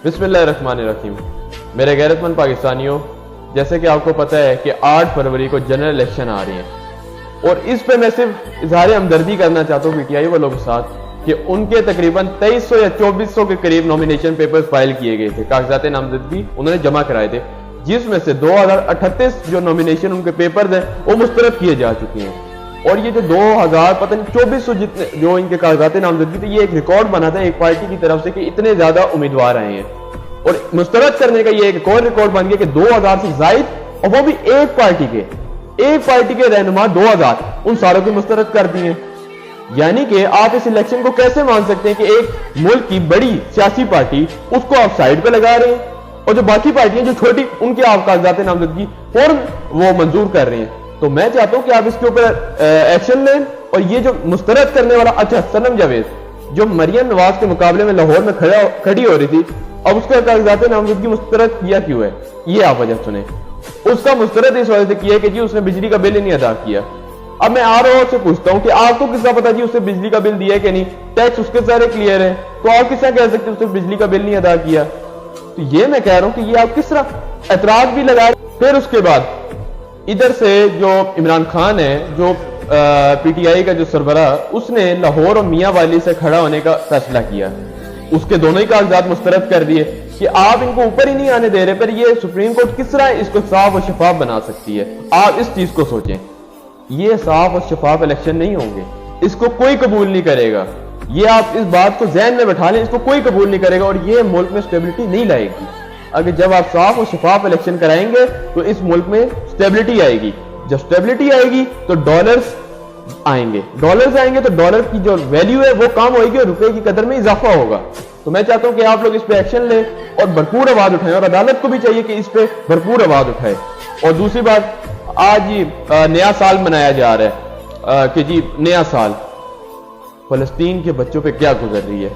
بسم اللہ الرحمن الرحیم۔ میرے غیرت مند پاکستانیوں، جیسے کہ آپ کو پتہ ہے کہ 8 فروری کو جنرل الیکشن آ رہی ہیں، اور اس پہ میں صرف اظہار ہمدردی کرنا چاہتا ہوں پی ٹی آئی والوں کے ساتھ کہ ان کے تقریباً 2300 یا 2400 کے قریب نومینیشن پیپر فائل کیے گئے تھے، کاغذات نامزدگی انہوں نے جمع کرائے تھے، جس میں سے 2038 جو نومینیشن ان کے پیپر ہیں وہ مسترد کیے جا چکے ہیں۔ اور یہ جو 2400 جتنے جو ان کے کاغذات نامزدگی تھے، یہ ایک ریکارڈ بنا تھا ایک پارٹی کی طرف سے کہ اتنے زیادہ امیدوار آئے ہیں، اور مسترد کرنے کا یہ ایک اور ریکارڈ بن گیا کہ 2000 سے زائد، اور وہ بھی ایک پارٹی کے رہنما 2000 ان ساروں کی مسترد کر دی ہیں۔ یعنی کہ آپ اس الیکشن کو کیسے مان سکتے ہیں کہ ایک ملک کی بڑی سیاسی پارٹی اس کو آپ سائیڈ پہ لگا رہے ہیں، اور جو باقی پارٹیاں جو چھوٹی ان کے آپ کاغذات نامزدگی فوراً وہ منظور کر رہے ہیں۔ تو میں چاہتا ہوں کہ آپ اس کے اوپر ایکشن لیں، اور یہ جو مسترد کرنے والا اچھا صنم جاوید جو مریم نواز کے مقابلے میں لاہور میں کھڑی ہو رہی تھی، اب اس کا کاغذات نامزدگی مسترد کیا کیوں ہے؟ یہ آپ وجہ سنیں۔ اس کا مسترد اس وجہ سے کیا ہے کہ جی اس نے بجلی کا بل ہی نہیں ادا کیا۔ اب میں سے پوچھتا ہوں کہ آپ کو کس طرح پتا جی اس نے بجلی کا بل دیا ہے کہ نہیں؟ ٹیکس اس کے سارے کلیئر ہیں، تو آپ کس طرح کہہ سکتے ہیں اس نے بجلی کا بل نہیں ادا کیا؟ تو یہ میں کہہ رہا ہوں کہ یہ آپ کس طرح اعتراض بھی لگائے۔ پھر اس کے بعد ادھر سے جو عمران خان ہے، جو پی ٹی آئی کا جو سربراہ، اس نے لاہور اور میاں والی سے کھڑا ہونے کا فیصلہ کیا، اس کے دونوں ہی کاغذات مسترد کر دیے کہ آپ ان کو اوپر ہی نہیں آنے دے رہے، پر یہ سپریم کورٹ کس طرح اس کو صاف اور شفاف بنا سکتی ہے؟ آپ اس چیز کو سوچیں، یہ صاف اور شفاف الیکشن نہیں ہوں گے، اس کو کوئی قبول نہیں کرے گا۔ یہ آپ اس بات کو ذہن میں بٹھا لیں، اس کو کوئی قبول نہیں کرے گا، اور یہ ملک میں سٹیبلٹی نہیں لائے گی۔ اگر جب آپ صاف اور شفاف الیکشن کرائیں گے تو اس ملک میں سٹیبلٹی آئے گی، جب سٹیبلٹی آئے گی تو ڈالرز آئیں گے تو ڈالر کی جو ویلیو ہے وہ کام ہوئے گی اور روپے کی قدر میں اضافہ ہوگا۔ تو میں چاہتا ہوں کہ آپ لوگ اس پہ ایکشن لیں اور بھرپور آواز اٹھائیں، اور عدالت کو بھی چاہیے کہ اس پہ بھرپور آواز اٹھائے۔ اور دوسری بات، آج نیا سال منایا جا رہا ہے کہ جی نیا سال، فلسطین کے بچوں پہ کیا گزر رہی ہے،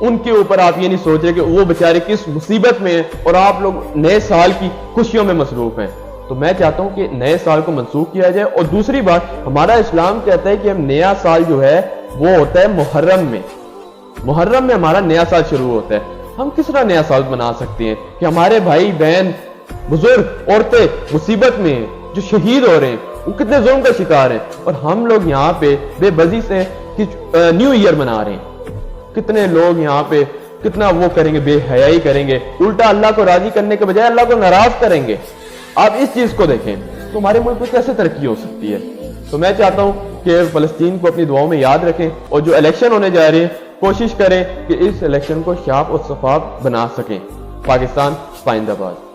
ان کے اوپر آپ یہ نہیں سوچ رہے کہ وہ بیچارے کس مصیبت میں ہیں، اور آپ لوگ نئے سال کی خوشیوں میں مصروف ہیں۔ تو میں چاہتا ہوں کہ نئے سال کو منسوخ کیا جائے۔ اور دوسری بات، ہمارا اسلام کہتا ہے کہ ہم نیا سال جو ہے وہ ہوتا ہے محرم میں ہمارا نیا سال شروع ہوتا ہے۔ ہم کس طرح نیا سال منا سکتے ہیں کہ ہمارے بھائی بہن بزرگ عورتیں مصیبت میں ہیں، جو شہید ہو رہے ہیں، وہ کتنے ظلم کا شکار ہیں، اور ہم لوگ یہاں پہ بے بزی سے نیو ایئر منا رہے ہیں۔ کتنے لوگ یہاں پہ کتنا وہ کریں گے، بے حیائی کریں گے، الٹا اللہ کو راضی کرنے کے بجائے اللہ کو ناراض کریں گے۔ آپ اس چیز کو دیکھیں تو ہمارے ملک میں کیسے ترقی ہو سکتی ہے؟ تو میں چاہتا ہوں کہ فلسطین کو اپنی دعاؤں میں یاد رکھیں، اور جو الیکشن ہونے جا رہے ہیں کوشش کریں کہ اس الیکشن کو شاف اور شفاف بنا سکیں۔ پاکستان زندہ باد۔